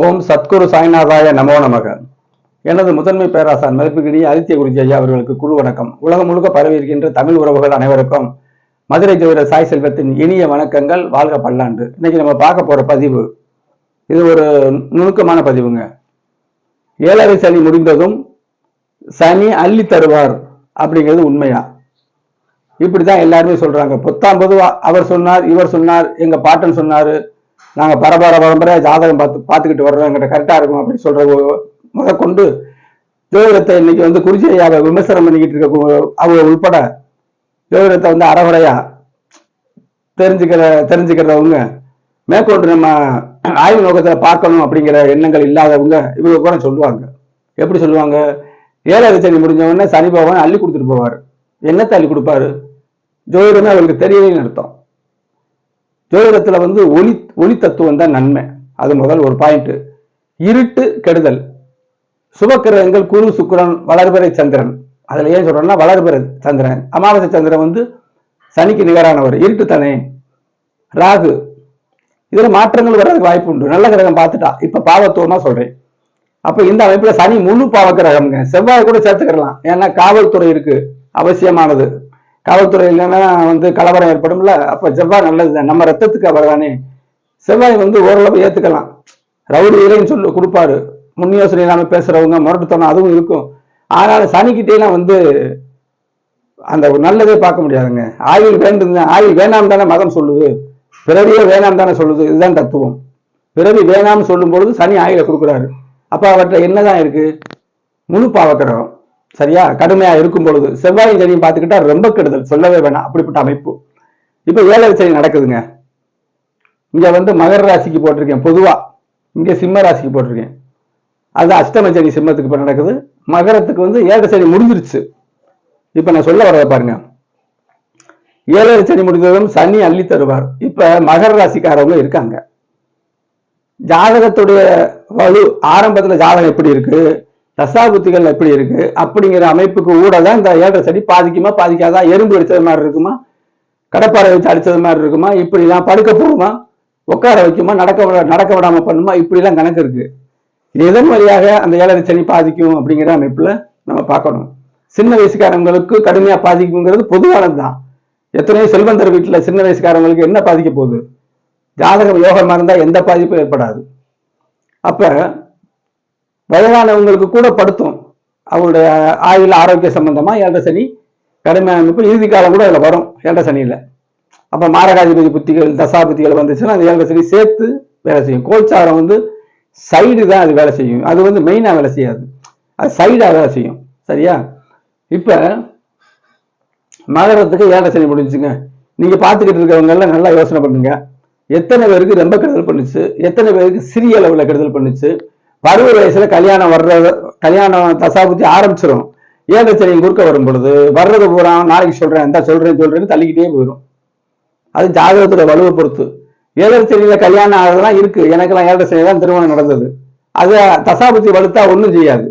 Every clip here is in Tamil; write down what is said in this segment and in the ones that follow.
ஓம் சத்குரு சாய்நாதாய நமோ நமக. எனது முதன்மை பேராசான் மதிப்புக்கினிய ஆதித்ய குருஜி ஐயா அவர்களுக்கு குழு வணக்கம். உலகம் முழுக்க பரவி இருக்கின்ற தமிழ் உறவுகள் அனைவருக்கும் மதுரை ஜோதிடர் சாய் செல்வத்தின் இனிய வணக்கங்கள். வாழ்க பல்லாண்டு. இன்னைக்கு நம்ம பார்க்க போற பதிவு இது ஒரு நுணுக்கமான பதிவுங்க. 7வது சனி முடிந்ததும் சனி அள்ளி தருவார் அப்படிங்கிறது உண்மையா? இப்படிதான் எல்லாருமே சொல்றாங்க. 19 அவர் சொன்னார், இவர் சொன்னார், எங்க பாட்டன் சொன்னாரு, நாங்க பரம்பரையா ஜாதகம் பார்த்துக்கிட்டு வர்றோம், எங்கிட்ட கரெக்டா இருக்கும் அப்படின்னு சொல்ற முதற்கொண்டு ஜோதிடத்தை இன்னைக்கு குறிச்சி ஐயாவை விமர்சனம் பண்ணிக்கிட்டு இருக்க அவங்க உள்பட ஜோதிடத்தை அறகுறையா தெரிஞ்சுக்கிறவங்க, மேற்கொண்டு நம்ம ஆய்வு நோக்கத்துல பார்க்கணும் அப்படிங்கிற எண்ணங்கள் இல்லாதவங்க இவங்க கூட சொல்லுவாங்க. எப்படி சொல்லுவாங்க? 7வது சனி முடிஞ்சவொடனே சனி பகவான் அள்ளி கொடுத்துட்டு போவார். என்னத்தை அள்ளி கொடுப்பாரு? ஜோதிடமே அவருக்கு தெரியலைன்னு அர்த்தம். ஜோதிடத்துல ஒளி தத்துவம் தான் நன்மை. அது முதல் ஒரு பாயிண்ட். இருட்டு கெடுதல். சுபக்கிரகங்கள் குரு, சுக்கிரன், வளர்பிறை சந்திரன். அதுல ஏன் சொல்றோம்னா வளர்பிறை சந்திரன், அமாவாசை சந்திரன் சனிக்கு நிகரானவர். இருட்டு தானே. ராகு, இதுல மாற்றங்கள் வர்றதுக்கு வாய்ப்பு உண்டு. நல்ல கிரகம் பார்த்துட்டா. இப்ப பாவத்துவமா சொல்றேன். அப்ப இந்த அமைப்புல சனி முழு பாவ கிரகம்ங்க. செவ்வாய் கூட சேர்த்துக்கலாம். ஏன்னா காவல்துறை இருக்கு, அவசியமானது. காவல்துறை இல்லைன்னா கலவரம் ஏற்படும்ல. அப்ப செவ்வாய் நல்லது. நம்ம ரத்தத்துக்கு அவர் தானே. செவ்வாய் ஓரளவு ஏத்துக்கலாம். ரவுடி இல்லைன்னு சொல்லி கொடுப்பாரு. முன் யோசனை இல்லாம பேசுறவங்க, முரட்டுத்தனம் அதுவும் இருக்கும். ஆனாலும் சனிக்கிட்டேலாம் அந்த நல்லதே பார்க்க முடியாதுங்க. ஆயுள் வேண்டும், ஆயுள் வேணாம் தானே மதம் சொல்லுது. பிறவியே வேணாம் தானே சொல்லுது. இதுதான் தத்துவம். பிறவி வேணாம்னு சொல்லும் பொழுது சனி ஆயுளை கொடுக்குறாரு. அப்ப அவர்கிட்ட என்னதான் இருக்கு? முழு பாவக்கிரகம். சரியா? கடுமையா இருக்கும் பொழுது செவ்வாயும் சனியும் பார்த்துக்கிட்டா ரொம்ப கெடுதல், சொல்லவே வேணாம். அப்படிப்பட்ட அமைப்பு. இப்ப 7வது சனி நடக்குதுங்க. இங்க மகர ராசிக்கு போட்டிருக்கேன் பொதுவா. இங்க சிம்ம ராசிக்கு போட்டிருக்கேன். அது அஷ்டம சனி சிம்மத்துக்கு இப்ப நடக்குது. மகரத்துக்கு 7வது சனி முடிஞ்சிருச்சு. இப்ப நான் சொல்ல வரத பாருங்க. 7வது சனி முடிந்ததும் சனி அள்ளி தருவார். இப்ப மகர ராசிக்காரவங்க இருக்காங்க. ஜாதகத்துடைய வலு ஆரம்பத்துல ஜாதகம் எப்படி இருக்கு, தசாபுத்திகள் எப்படி இருக்கு அப்படிங்கிற அமைப்புக்கு ஊடதான் இந்த 7வது சனி பாதிக்குமா பாதிக்காதா, எறும்பு அடிச்சது மாதிரி இருக்குமா, கடப்பாறை வச்சு அடிச்சது மாதிரி இருக்குமா, இப்படிலாம் படுக்க போகுமா, உட்கார வைக்குமா, நடக்க விடாம பண்ணுமா, இப்படிலாம் கணக்கு இருக்கு. எதன் வழியாக அந்த 7வது சனி பாதிக்கும் அப்படிங்கிற அமைப்புல நம்ம பார்க்கணும். சின்ன வயசுக்காரங்களுக்கு கடுமையா பாதிக்குங்கிறது பொதுவானதுதான். எத்தனையோ செல்வந்தர் வீட்டுல சின்ன வயசுக்காரங்களுக்கு என்ன பாதிக்க போகுது? ஜாதகம் யோகமா இருந்தா எந்த பாதிப்பும் ஏற்படாது. அப்ப வயதானவங்களுக்கு கூட படுத்தும். அவங்களுடைய ஆயுள் ஆரோக்கிய சம்பந்தமா 7வது சனி கடுமையான அமைப்பு. இறுதி காலம் கூட அதுல வரும் 7வது சனியில. அப்ப மாரகாதிபதி புத்திகள், தசாபுத்திகள் வந்துச்சுன்னா அந்த 7வது சனி சேர்த்து வேலை செய்யும். கோல்சாரம் சைடு தான் அது வேலை செய்யும். அது மெயினா வேலை செய்யாது, அது சைடா வேலை செய்யும். சரியா? இப்ப மகரத்துக்கு 7வது சனி முடிஞ்சுங்க. நீங்க பார்த்துக்கிட்டு இருக்கவங்க எல்லாம் நல்லா யோசனை பண்ணுங்க. எத்தனை பேருக்கு ரொம்ப கெடுதல் பண்ணுச்சு, எத்தனை பேருக்கு சிறிய அளவுல கெடுதல் பண்ணுச்சு. பருவ வயசுல கல்யாணம் தசாபுத்தி ஆரம்பிச்சிடும். 7வது சனி குறுக்க வரும் பொழுது வர்றது பூரா நாளைக்கு சொல்றேன்னு தள்ளிக்கிட்டே போயிடும். அது ஜாதகத்தோட வலுவை பொறுத்து. 7வது சனியில கல்யாணம் ஆகிறதுலாம் இருக்கு. எனக்கெல்லாம் 7வது சனி தான் திருமணம் நடந்தது. அது தசாபுத்தி வலுத்தா ஒன்றும் செய்யாது,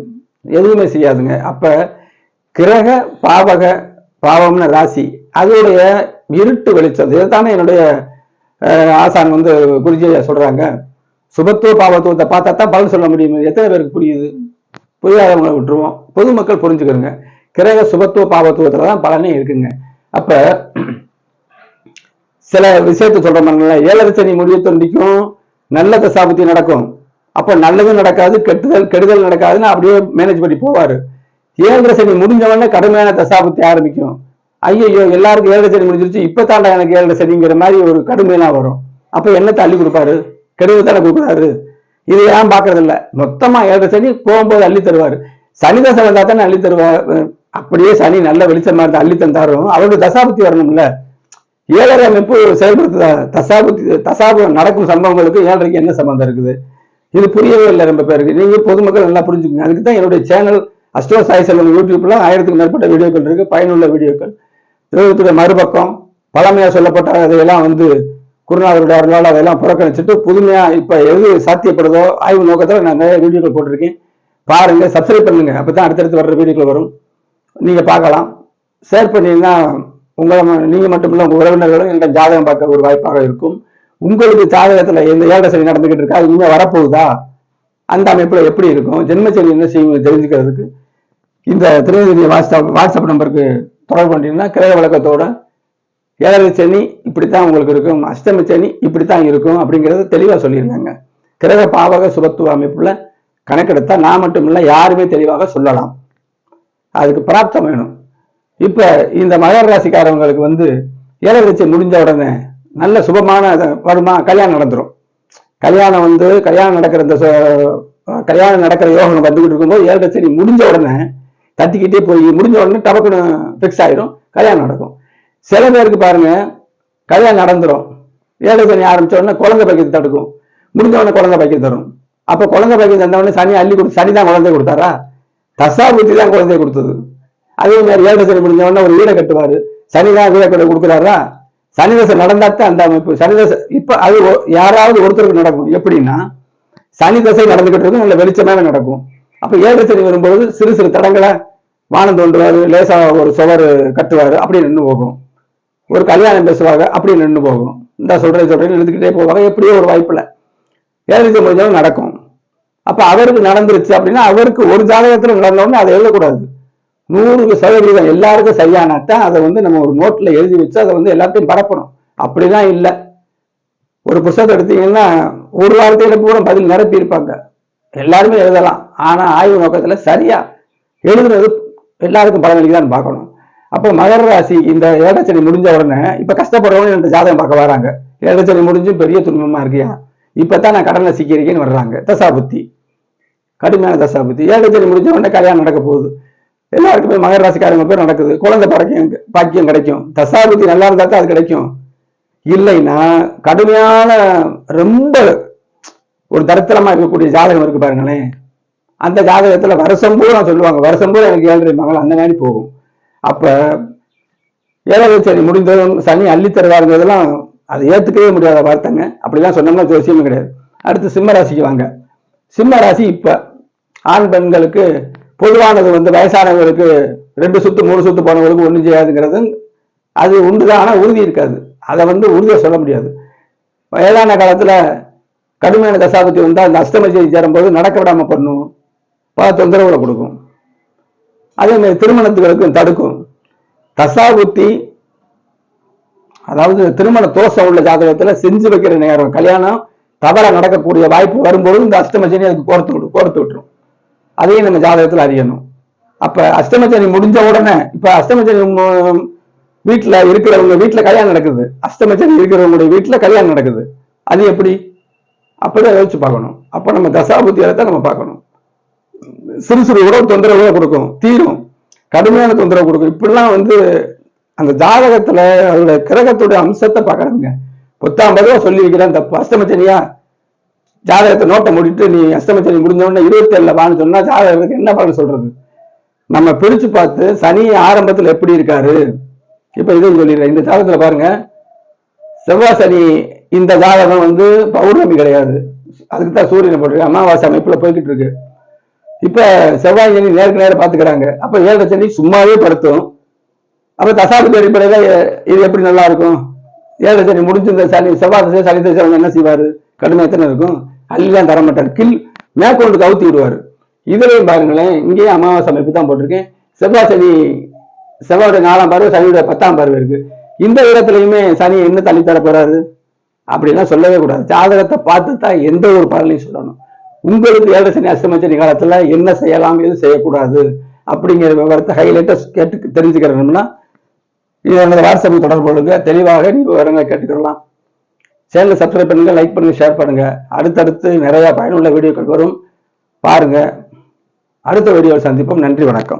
எதுவுமே செய்யாதுங்க. அப்ப கிரக பாவம்னு ராசி அதோடைய இருட்டு வெளிச்சம். இதுதானே என்னுடைய ஆசான் குருஜியா சொல்றாங்க. சுபத்துவ பாவத்துவத்தை பார்த்தா தான் பலன் சொல்ல முடியும். எத்தனை பேருக்கு புரியுது? புரியாதவங்களை விட்டுருவோம், பொதுமக்கள் புரிஞ்சுக்கிறோங்க. கிரக சுபத்துவ பாவத்துவத்துலதான் பலனே இருக்குங்க. அப்ப சில விஷயத்த சொல்ற மாதிரி 7வது சனி முடிய தொண்டிக்கும் நல்ல தசாபுத்தி நடக்கும். அப்ப நல்லதும் நடக்காது, கெடுதல் நடக்காதுன்னு அப்படியே மேனேஜ் பண்ணி போவாரு. 7வது சனி முடிஞ்சவொடனே கடுமையான தசாபுத்தி ஆரம்பிக்கும். ஐயோ எல்லாருக்கும் 7வது சனி முடிஞ்சிருச்சு, இப்ப தாண்டா எனக்கு 7வது சனிங்கிற மாதிரி ஒரு கடுமையெல்லாம் வரும். அப்ப என்னத்தை அள்ளி கொடுப்பாரு? கெடுதல் தானே கொடுக்குறாரு. இது ஏன் பாக்குறது இல்ல? மொத்தமா 7வது சனி போகும்போது அள்ளி தருவாரு. சனி தசை வந்தா தானே அள்ளி தருவார். அப்படியே சனி நல்ல வெளிச்சமா இருந்தா அள்ளி தந்தாரும் அவருக்கு தசாபுத்தி வரணும்ல. 7வது அமைப்பு செயல்படுத்துதா? தசாபுத்தி நடக்கும் சம்பவங்களுக்கு 7வது என்ன சம்பந்தம் இருக்குது? இது புரியவே இல்லை ரொம்ப பேருக்கு. நீங்க பொதுமக்கள் நல்லா புரிஞ்சுக்கோங்க. அதுக்கு தான் என்னுடைய சேனல் அஸ்ட்ரோ சாய் செல்வம் யூடியூப்ல 1000க்கும் மேற்பட்ட வீடியோக்கள் இருக்கு, பயனுள்ள வீடியோக்கள். ஜோதிடத்துடைய மறுபக்கம் பழமையா சொல்லப்பட்ட அதையெல்லாம் குருநாதருடைய அருளால் அதெல்லாம் புறக்கணிச்சுட்டு புதுமையா இப்ப எது சாத்தியப்படுதோ ஆய்வு நோக்கத்துல நான் நிறைய வீடியோக்கள் போட்டிருக்கேன். பாருங்க, சப்ஸ்கிரைப் பண்ணுங்க. அப்பதான் அடுத்தடுத்து வர்ற வீடியோக்கள் வரும், நீங்க பார்க்கலாம். ஷேர் பண்ணீங்கன்னா நீங்க மட்டும் இல்ல, உங்க உறவினர்களும் என்ற ஜாதகம் பார்க்க ஒரு வாய்ப்பாக இருக்கும். உங்களுக்கு ஜாதகத்துல எந்த 7வது சனி நடந்துகிட்டு இருக்கா, இனிமே வரப்போகுதா, அந்த அமைப்புல எப்படி இருக்கும், ஜென்மச்சனி என்ன செய்யும் தெரிஞ்சுக்கிறதுக்கு இந்த திருநெல்வேலி வாட்ஸ்அப் நம்பருக்கு தொடர்பு பண்ணிட்டீங்கன்னா கிரக விளக்கத்தோட ஏழரை சனி இப்படித்தான் உங்களுக்கு இருக்கும், அஷ்டம சனி இப்படித்தான் இருக்கும் அப்படிங்கிறத தெளிவாக சொல்லியிருந்தாங்க. கிரக பாவக சுபத்துவ அமைப்புல கணக்கெடுத்தா நான் மட்டும் இல்லை யாருமே தெளிவாக சொல்லலாம். அதுக்கு பிராப்தம் வேணும். இப்ப இந்த மகர ராசிக்காரவங்களுக்கு வந்து ஏழரை சனி முடிஞ்ச உடனே நல்ல சுபமான வருமா, கல்யாணம் நடந்துடும். கல்யாணம் நடக்கிற யோகம் வந்துகிட்டு இருக்கும்போது ஏழரை சனி முடிஞ்ச உடனே தட்டிக்கிட்டே போய் முடிஞ்ச உடனே டபக்குன்னு ஃபிக்ஸ் ஆயிடும், கல்யாணம் நடக்கும். சில பேருக்கு பாருங்க கல்யாணம் நடந்துடும், ஏழரை சனி ஆரம்பிச்ச உடனே குழந்தை பாக்கியத்தை தடுக்கும், முடிஞ்ச உடனே குழந்தை பாக்கியம் தரும். அப்ப குழந்தை பாக்கியம் தந்த உடனே சனி அள்ளி கொடுத்து, சனி தான் குழந்தை கொடுத்தாரா, தசாபுத்தி தான் குழந்தைய கொடுத்தது. அதே மாதிரி ஏழரை சனி முடிஞ்ச உடனே ஒரு வீடை கட்டுவாரு, சனி தான் வீடை கட்ட கொடுக்குறாரா, சனி தசை நடந்தாத்தான் அந்த அமைப்பு. சனி தசை இப்ப அது யாராவது ஒருத்தருக்கு நடக்கும். எப்படின்னா சனி தசை நடந்துகிட்டு இருக்கும், நல்ல வெளிச்சமாக நடக்கும். அப்ப ஏழரை சனி வரும்போது சிறு சிறு தடங்களை வானம் தோன்றுவாரு, லேசா ஒரு சுவர் கட்டுவாரு, அப்படி நின்று போகும். ஒரு கல்யாணம் பேசுவாங்க, அப்படி நின்று போகும். இந்த சொல்றேன்னு எழுதுக்கிட்டே போவாங்க. எப்படியோ ஒரு வாய்ப்புல ஏழரை சனி முடிஞ்சாலும் நடக்கும். அப்ப அவருக்கு நடந்துருச்சு அப்படின்னா அவருக்கு ஒரு ஜாதகத்துல நடந்தோடனே அதை எழுதக்கூடாது. 100% எல்லாருக்கும் சரியானாத்தான் அதை வந்து நம்ம ஒரு நோட்ல எழுதி வச்சு அதை வந்து எல்லாத்தையும் பரப்பணும். அப்படிதான் இல்லை. ஒரு புத்தகத்தை எடுத்தீங்கன்னா ஒரு வாரத்தையில பூரா பதில் நிரப்பி இருப்பாங்க, எல்லாருமே எழுதலாம். ஆனா ஆய்வு நோக்கத்துல சரியா எழுதுறது எல்லாருக்கும் பலனளிக்குதான் பார்க்கணும். அப்போ மகர ராசி இந்த ஏழரை சனி முடிஞ்ச உடனே இப்ப கஷ்டப்படுறவங்க இந்த ஜாதகம் பார்க்க வராங்க. ஏழரை சனி முடிஞ்சும் பெரிய துன்பமா இருக்கியா, இப்பதான் நான் கடனை சிக்கியிருக்கேன்னு வர்றாங்க. தசாபுத்தி கடுமையான தசாபுத்தி. ஏழரை சனி முடிஞ்ச உடனே கல்யாணம் நடக்க போகுது, எல்லாருக்குமே மகர ராசிக்காரங்க பேர் நடக்குது, குழந்தை பாக்கியம் கிடைக்கும். தசாபுத்தி நல்லா இருந்தா தான் அது கிடைக்கும். இல்லைன்னா கடுமையான ரொம்ப ஒரு தரித்திரமா இருக்கக்கூடிய ஜாதகம் இருக்கு பாருங்களேன், அந்த ஜாதகத்துல வருஷம் பூரா சொல்லுவாங்க, வருஷம் பூரா எனக்கு ஏழரை மகள் அந்த மாதிரி போகும். அப்ப ஏழரை சனி முடிந்ததும் சனி அள்ளி தருவாருங்கிறதெல்லாம் அதை ஏத்துக்கவே முடியாத வார்த்தைங்க. அப்படிலாம் சொன்னோம்னா ஜோசியமே கிடையாது. அடுத்து சிம்ம ராசிக்கு வாங்க. சிம்ம ராசி இப்ப ஆண் பெண்களுக்கு பொதுவானது வந்து வயசானவர்களுக்கு 2 சுத்து 3 சுத்து போனவங்களுக்கு ஒன்றும் செய்யாதுங்கிறது அது உண்டுதான். ஆனா உறுதி இருக்காது, அதை வந்து உறுதியை சொல்ல முடியாது. வயதான காலத்துல கடுமையான தசாபுத்தி வந்தா அந்த அஷ்டமதியை சேரும்போது நடக்க விடாம பண்ணும், பல தொந்தரவுகளை கொடுக்கும். அதே மாதிரி திருமணத்துகளுக்கும் தடுக்கும். தசாபுத்தி அதாவது திருமண தோஷம் உள்ள ஜாதகத்துல செஞ்சு வைக்கிற நேரம் கல்யாணம் தவறா நடக்கக்கூடிய வாய்ப்பு வரும்போது இந்த அஷ்டமசனி அதுக்கு கோர்த்து விட்டுரும். அதையும் நம்ம ஜாதகத்துல அறியணும். அப்ப அஷ்டமசனி முடிஞ்ச உடனே இப்ப அஷ்டமசனி வீட்டுல இருக்கிறவங்க வீட்டுல கல்யாணம் நடக்குது, அஷ்டமசனி இருக்கிறவங்களுடைய வீட்டுல கல்யாணம் நடக்குது, அது எப்படி அப்படிதான் யோசிச்சு பார்க்கணும். அப்ப நம்ம தசாபுத்தியால தான் நம்ம பார்க்கணும். சிறு சிறு உடல் தொந்தரவுகளை கொடுக்கும், தீரும், கடுமையான தொந்தரவு கொடுக்கும். இப்படிலாம் வந்து அந்த ஜாதகத்துல அதோட கிரகத்துடைய அம்சத்தை பார்க்கணுங்க. 10 சொல்லி வைக்கிறான் தப்பு. அஷ்டமச்சனியா ஜாதகத்தை நோட்டை முடிட்டு நீ அஷ்டமச்சனி முடிஞ்சோடனே 27 வான்னு சொன்னா ஜாதகத்துக்கு என்ன பலன் சொல்றது? நம்ம பிரிச்சு பார்த்து சனி ஆரம்பத்துல எப்படி இருக்காரு இப்ப இதையும் சொல்லிடுறேன். இந்த ஜாதகத்துல பாருங்க, செவ்வாய் சனி இந்த ஜாதகம் வந்து பௌர்ணமி கிடையாது, அதுக்குதான் சூரியனை போட்டிருக்கு, அமாவாசை அமைப்புல போய்கிட்டு இருக்கு. இப்ப செவ்வாய் சனி நேருக்கு நேரம் பாத்துக்கிறாங்க. அப்ப ஏழரை சனி சும்மாவே படுத்தும். அப்ப தசாபதி அடிப்படையில இது எப்படி நல்லா இருக்கும்? ஏழரை சனி முடிஞ்சு இந்த செவ்வாய் சனி தசை என்ன செய்வாரு? கடுமையத்தனை இருக்கும், அள்ளிலாம் தர மாட்டார், மேற்கொண்டு கவுத்தி விடுவாரு. இதுலையும் பாருங்களேன், இங்கேயும் அமாவாசை அமைப்பு தான் போட்டிருக்கேன். செவ்வாயுடைய 4ஆம் பார்வை, சனியுடைய 10ஆம் பார்வை இருக்கு. இந்த இடத்துலயுமே சனி என்ன தள்ளி தர போறாரு அப்படின்லாம் சொல்லவே கூடாது. ஜாதகத்தை பார்த்து தான் எந்த ஒரு பலனையும் சொல்லணும். உங்களுக்கு ஏழரை சனி அஷ்டமச்சனி காலத்துல என்ன செய்யலாம், எது செய்யக்கூடாது அப்படிங்கிற விவரத்தை ஹைலைட்டா கேட்டு தெரிஞ்சுக்கிறோம்னா இது வாட்ஸ்அப் தொடர்பு கொள்ளுங்க, தெளிவாக விவரங்களை கேட்டுக்கலாம். சேனலை சப்ஸ்கிரைப் பண்ணுங்க, லைக் பண்ணுங்க, ஷேர் பண்ணுங்க. அடுத்தடுத்து நிறைய பயனுள்ள வீடியோக்கள் வரும், பாருங்க. அடுத்த வீடியோவில் சந்திப்போம். நன்றி, வணக்கம்.